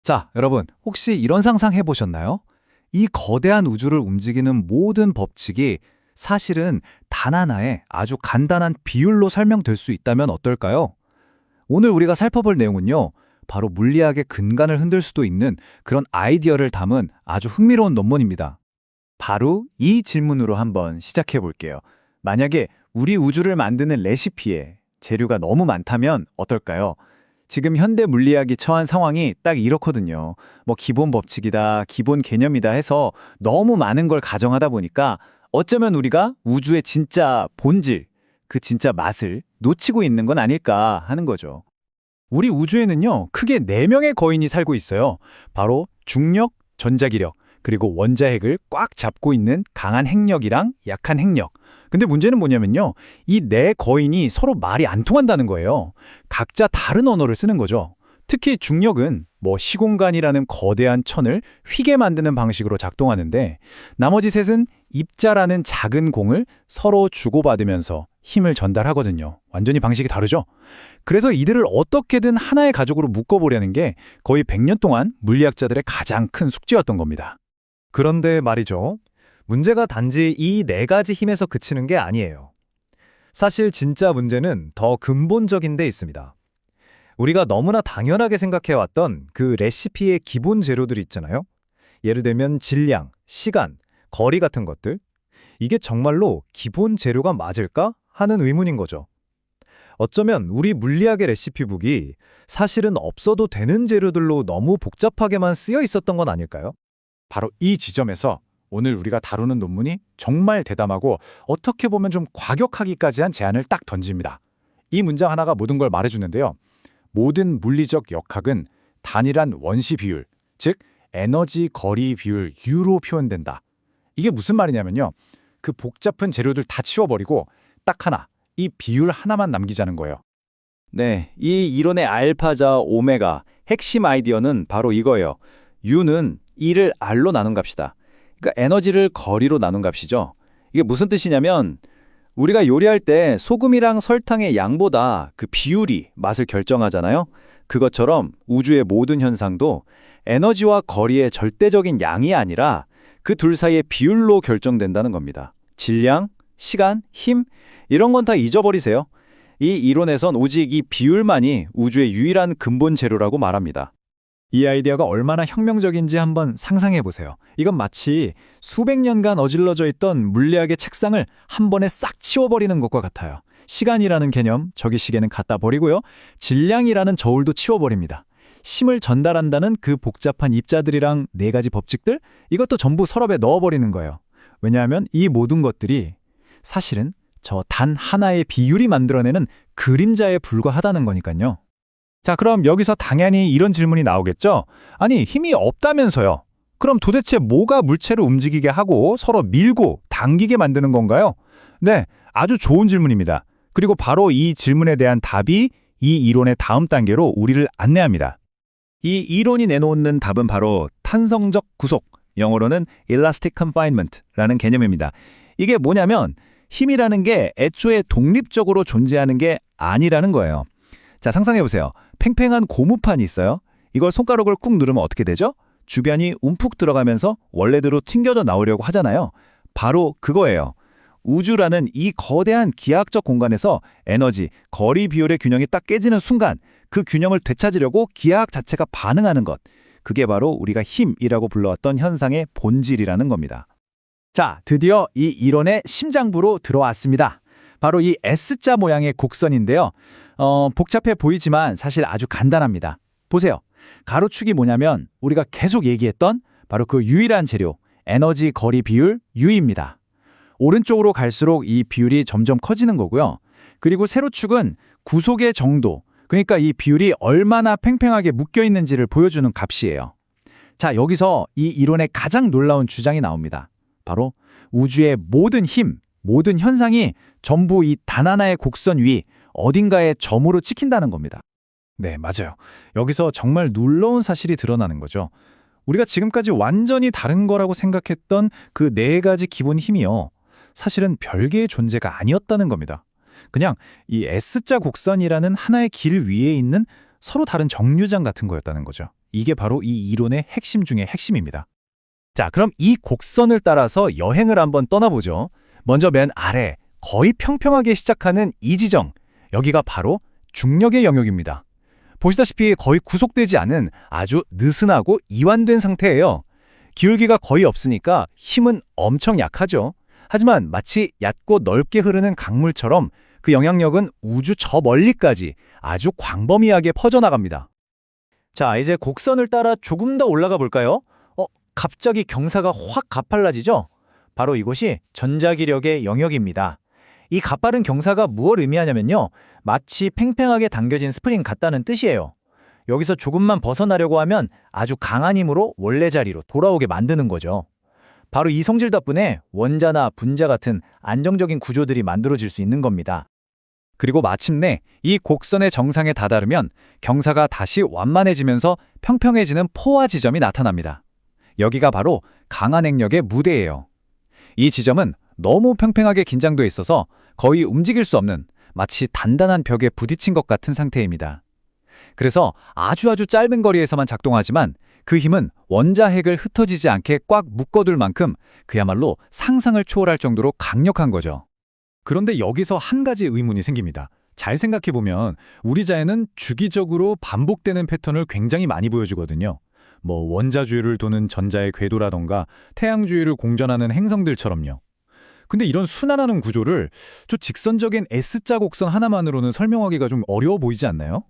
자, 여러분, 혹시 이런 상상 해보셨나요? 이 거대한 우주를 움직이는 모든 법칙이 사실은 단 하나의 아주 간단한 비율로 설명될 수 있다면 어떨까요? 오늘 우리가 살펴볼 내용은요, 바로 물리학의 근간을 흔들 수도 있는 그런 아이디어를 담은 아주 흥미로운 논문입니다. 바로 이 질문으로 한번 시작해 볼게요. 만약에 우리 우주를 만드는 레시피에 재료가 너무 많다면 어떨까요? 지금 현대 물리학이 처한 상황이 딱 이렇거든요. 뭐 기본 법칙이다, 기본 개념이다 해서 너무 많은 걸 가정하다 보니까 어쩌면 우리가 우주의 진짜 본질, 그 진짜 맛을 놓치고 있는 건 아닐까 하는 거죠. 우리 우주에는요, 크게 4명의 거인이 살고 있어요. 바로 중력, 전자기력, 그리고 원자핵을 꽉 잡고 있는 강한 핵력이랑 약한 핵력. 근데 문제는 뭐냐면요, 이 4거인이 서로 말이 안 통한다는 거예요. 각자 다른 언어를 쓰는 거죠. 특히 중력은 뭐 시공간이라는 거대한 천을 휘게 만드는 방식으로 작동하는데, 나머지 셋은 입자라는 작은 공을 서로 주고받으면서 힘을 전달하거든요. 완전히 방식이 다르죠? 그래서 이들을 어떻게든 하나의 가족으로 묶어보려는 게 거의 100년 동안 물리학자들의 가장 큰 숙제였던 겁니다. 그런데 말이죠. 문제가 단지 이 4가지 힘에서 그치는 게 아니에요. 사실 진짜 문제는 더 근본적인 데 있습니다. 우리가 너무나 당연하게 생각해왔던 그 레시피의 기본 재료들 있잖아요. 예를 들면 질량, 시간, 거리 같은 것들. 이게 정말로 기본 재료가 맞을까 하는 의문인 거죠. 어쩌면 우리 물리학의 레시피북이 사실은 없어도 되는 재료들로 너무 복잡하게만 쓰여 있었던 건 아닐까요? 바로 이 지점에서 오늘 우리가 다루는 논문이 정말 대담하고 어떻게 보면 좀 과격하기까지 한 제안을 딱 던집니다. 이 문장 하나가 모든 걸 말해주는데요. 모든 물리적 역학은 단일한 원시 비율, 즉 에너지 거리 비율 U로 표현된다. 이게 무슨 말이냐면요. 그 복잡한 재료들 다 치워버리고 딱 하나, 이 비율 하나만 남기자는 거예요. 네, 이 이론의 알파자 오메가, 핵심 아이디어는 바로 이거예요. U는 E를 R로 나눈 값이다. 그러니까 에너지를 거리로 나눈 값이죠. 이게 무슨 뜻이냐면 우리가 요리할 때 소금이랑 설탕의 양보다 그 비율이 맛을 결정하잖아요. 그것처럼 우주의 모든 현상도 에너지와 거리의 절대적인 양이 아니라 그 둘 사이의 비율로 결정된다는 겁니다. 질량, 시간, 힘 이런 건 다 잊어버리세요. 이 이론에선 오직 이 비율만이 우주의 유일한 근본 재료라고 말합니다. 이 아이디어가 얼마나 혁명적인지 한번 상상해 보세요. 이건 마치 수백 년간 어질러져 있던 물리학의 책상을 한 번에 싹 치워버리는 것과 같아요. 시간이라는 개념, 저기 시계는 갖다 버리고요. 질량이라는 저울도 치워버립니다. 힘을 전달한다는 그 복잡한 입자들이랑 4가지 법칙들, 이것도 전부 서랍에 넣어버리는 거예요. 왜냐하면 이 모든 것들이 사실은 저 단 하나의 비율이 만들어내는 그림자에 불과하다는 거니까요. 자, 그럼 여기서 당연히 이런 질문이 나오겠죠? 아니, 힘이 없다면서요? 그럼 도대체 뭐가 물체를 움직이게 하고 서로 밀고 당기게 만드는 건가요? 네, 아주 좋은 질문입니다. 그리고 바로 이 질문에 대한 답이 이 이론의 다음 단계로 우리를 안내합니다. 이 이론이 내놓는 답은 바로 탄성적 구속, 영어로는 elastic confinement라는 개념입니다. 이게 뭐냐면 힘이라는 게 애초에 독립적으로 존재하는 게 아니라는 거예요. 자, 상상해보세요. 팽팽한 고무판이 있어요. 이걸 손가락을 꾹 누르면 어떻게 되죠? 주변이 움푹 들어가면서 원래대로 튕겨져 나오려고 하잖아요. 바로 그거예요. 우주라는 이 거대한 기하학적 공간에서 에너지, 거리 비율의 균형이 딱 깨지는 순간 그 균형을 되찾으려고 기하학 자체가 반응하는 것. 그게 바로 우리가 힘이라고 불러왔던 현상의 본질이라는 겁니다. 자, 드디어 이 이론의 심장부로 들어왔습니다. 바로 이 S자 모양의 곡선인데요. 복잡해 보이지만 사실 아주 간단합니다. 보세요. 가로축이 뭐냐면 우리가 계속 얘기했던 바로 그 유일한 재료, 에너지 거리 비율 U입니다. 오른쪽으로 갈수록 이 비율이 점점 커지는 거고요. 그리고 세로축은 구속의 정도, 그러니까 이 비율이 얼마나 팽팽하게 묶여 있는지를 보여주는 값이에요. 자, 여기서 이 이론의 가장 놀라운 주장이 나옵니다. 바로 우주의 모든 힘, 모든 현상이 전부 이 단 하나의 곡선 위 어딘가에 점으로 찍힌다는 겁니다. 네, 맞아요. 여기서 정말 놀라운 사실이 드러나는 거죠. 우리가 지금까지 완전히 다른 거라고 생각했던 그 4가지 기본 힘이요. 사실은 별개의 존재가 아니었다는 겁니다. 그냥 이 S자 곡선이라는 하나의 길 위에 있는 서로 다른 정류장 같은 거였다는 거죠. 이게 바로 이 이론의 핵심 중의 핵심입니다. 자, 그럼 이 곡선을 따라서 여행을 한번 떠나보죠. 먼저 맨 아래 거의 평평하게 시작하는 이 지점, 여기가 바로 중력의 영역입니다. 보시다시피 거의 구속되지 않은 아주 느슨하고 이완된 상태예요. 기울기가 거의 없으니까 힘은 엄청 약하죠. 하지만 마치 얕고 넓게 흐르는 강물처럼 그 영향력은 우주 저 멀리까지 아주 광범위하게 퍼져나갑니다. 자, 이제 곡선을 따라 조금 더 올라가 볼까요? 갑자기 경사가 확 가팔라지죠? 바로 이곳이 전자기력의 영역입니다. 이 가파른 경사가 무엇을 의미하냐면요. 마치 팽팽하게 당겨진 스프링 같다는 뜻이에요. 여기서 조금만 벗어나려고 하면 아주 강한 힘으로 원래 자리로 돌아오게 만드는 거죠. 바로 이 성질 덕분에 원자나 분자 같은 안정적인 구조들이 만들어질 수 있는 겁니다. 그리고 마침내 이 곡선의 정상에 다다르면 경사가 다시 완만해지면서 평평해지는 포화 지점이 나타납니다. 여기가 바로 강한 핵력의 무대예요. 이 지점은 너무 평평하게 긴장돼 있어서 거의 움직일 수 없는 마치 단단한 벽에 부딪힌 것 같은 상태입니다. 그래서 아주 짧은 거리에서만 작동하지만 그 힘은 원자핵을 흩어지지 않게 꽉 묶어둘 만큼 그야말로 상상을 초월할 정도로 강력한 거죠. 그런데 여기서 한 가지 의문이 생깁니다. 잘 생각해보면 우리 자연은 주기적으로 반복되는 패턴을 굉장히 많이 보여주거든요. 원자 주위를 도는 전자의 궤도라던가 태양 주위를 공전하는 행성들처럼요. 근데 이런 순환하는 구조를 저 직선적인 S자 곡선 하나만으로는 설명하기가 좀 어려워 보이지 않나요?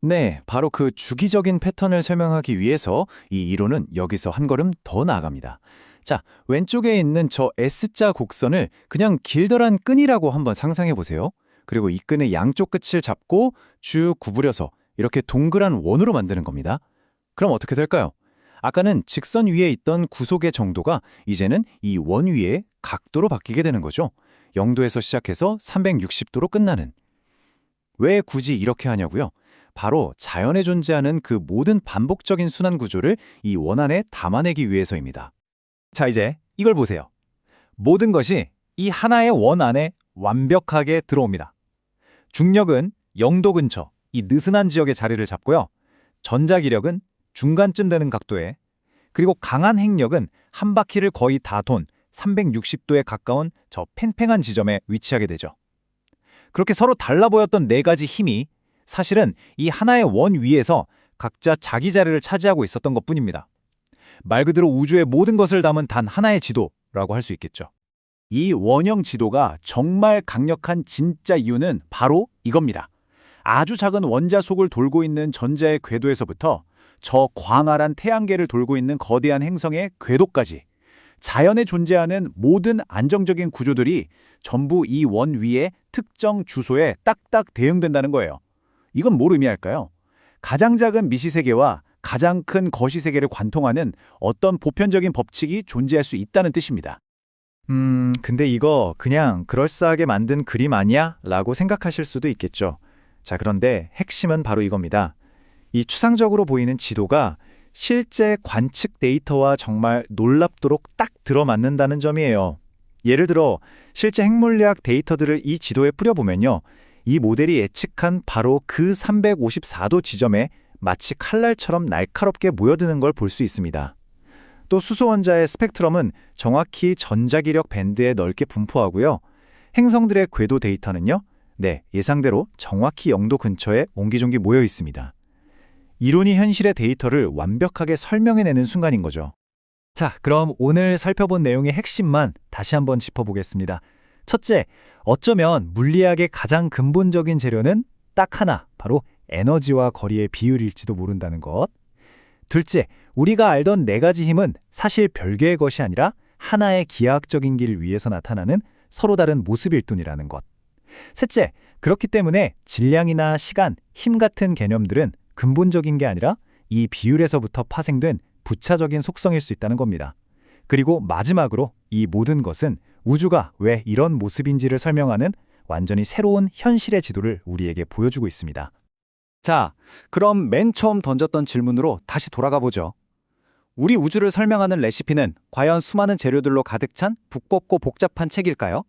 네, 바로 그 주기적인 패턴을 설명하기 위해서 이 이론은 여기서 한 걸음 더 나아갑니다. 자, 왼쪽에 있는 저 S자 곡선을 그냥 길다란 끈이라고 한번 상상해 보세요. 그리고 이 끈의 양쪽 끝을 잡고 쭉 구부려서 이렇게 동그란 원으로 만드는 겁니다. 그럼 어떻게 될까요? 아까는 직선 위에 있던 구속의 정도가 이제는 이 원 위에 각도로 바뀌게 되는 거죠. 0도에서 시작해서 360도로 끝나는. 왜 굳이 이렇게 하냐고요? 바로 자연에 존재하는 그 모든 반복적인 순환 구조를 이 원 안에 담아내기 위해서입니다. 자, 이제 이걸 보세요. 모든 것이 이 하나의 원 안에 완벽하게 들어옵니다. 중력은 0도 근처, 이 느슨한 지역에 자리를 잡고요. 전자기력은 중간쯤 되는 각도에, 그리고 강한 핵력은 한 바퀴를 거의 다 돈 360도에 가까운 저 팽팽한 지점에 위치하게 되죠. 그렇게 서로 달라 보였던 네 가지 힘이 사실은 이 하나의 원 위에서 각자 자기 자리를 차지하고 있었던 것뿐입니다. 말 그대로 우주의 모든 것을 담은 단 하나의 지도라고 할 수 있겠죠. 이 원형 지도가 정말 강력한 진짜 이유는 바로 이겁니다. 아주 작은 원자 속을 돌고 있는 전자의 궤도에서부터 저 광활한 태양계를 돌고 있는 거대한 행성의 궤도까지 자연에 존재하는 모든 안정적인 구조들이 전부 이 원 위에 특정 주소에 딱딱 대응된다는 거예요. 이건 뭘 의미할까요? 가장 작은 미시세계와 가장 큰 거시세계를 관통하는 어떤 보편적인 법칙이 존재할 수 있다는 뜻입니다. 근데 이거 그냥 그럴싸하게 만든 그림 아니야? 라고 생각하실 수도 있겠죠. 자, 그런데 핵심은 바로 이겁니다. 이 추상적으로 보이는 지도가 실제 관측 데이터와 정말 놀랍도록 딱 들어맞는다는 점이에요. 예를 들어 실제 핵물리학 데이터들을 이 지도에 뿌려보면요. 이 모델이 예측한 바로 그 354도 지점에 마치 칼날처럼 날카롭게 모여드는 걸 볼 수 있습니다. 또 수소원자의 스펙트럼은 정확히 전자기력 밴드에 넓게 분포하고요. 행성들의 궤도 데이터는요. 네, 예상대로 정확히 0도 근처에 옹기종기 모여 있습니다. 이론이 현실의 데이터를 완벽하게 설명해내는 순간인 거죠. 자, 그럼 오늘 살펴본 내용의 핵심만 다시 한번 짚어보겠습니다. 첫째, 어쩌면 물리학의 가장 근본적인 재료는 딱 하나, 바로 에너지와 거리의 비율일지도 모른다는 것. 둘째, 우리가 알던 네 가지 힘은 사실 별개의 것이 아니라 하나의 기하학적인 길 위에서 나타나는 서로 다른 모습일 뿐이라는 것. 셋째, 그렇기 때문에 질량이나 시간, 힘 같은 개념들은 근본적인 게 아니라 이 비율에서부터 파생된 부차적인 속성일 수 있다는 겁니다. 그리고 마지막으로 이 모든 것은 우주가 왜 이런 모습인지를 설명하는 완전히 새로운 현실의 지도를 우리에게 보여주고 있습니다. 자, 그럼 맨 처음 던졌던 질문으로 다시 돌아가 보죠. 우리 우주를 설명하는 레시피는 과연 수많은 재료들로 가득 찬 두껍고 복잡한 책일까요?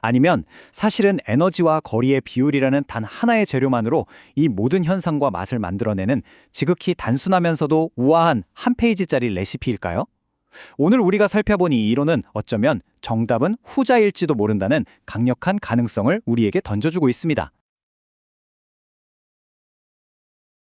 아니면 사실은 에너지와 거리의 비율이라는 단 하나의 재료만으로 이 모든 현상과 맛을 만들어내는 지극히 단순하면서도 우아한 한 페이지짜리 레시피일까요? 오늘 우리가 살펴본 이 이론은 어쩌면 정답은 후자일지도 모른다는 강력한 가능성을 우리에게 던져주고 있습니다.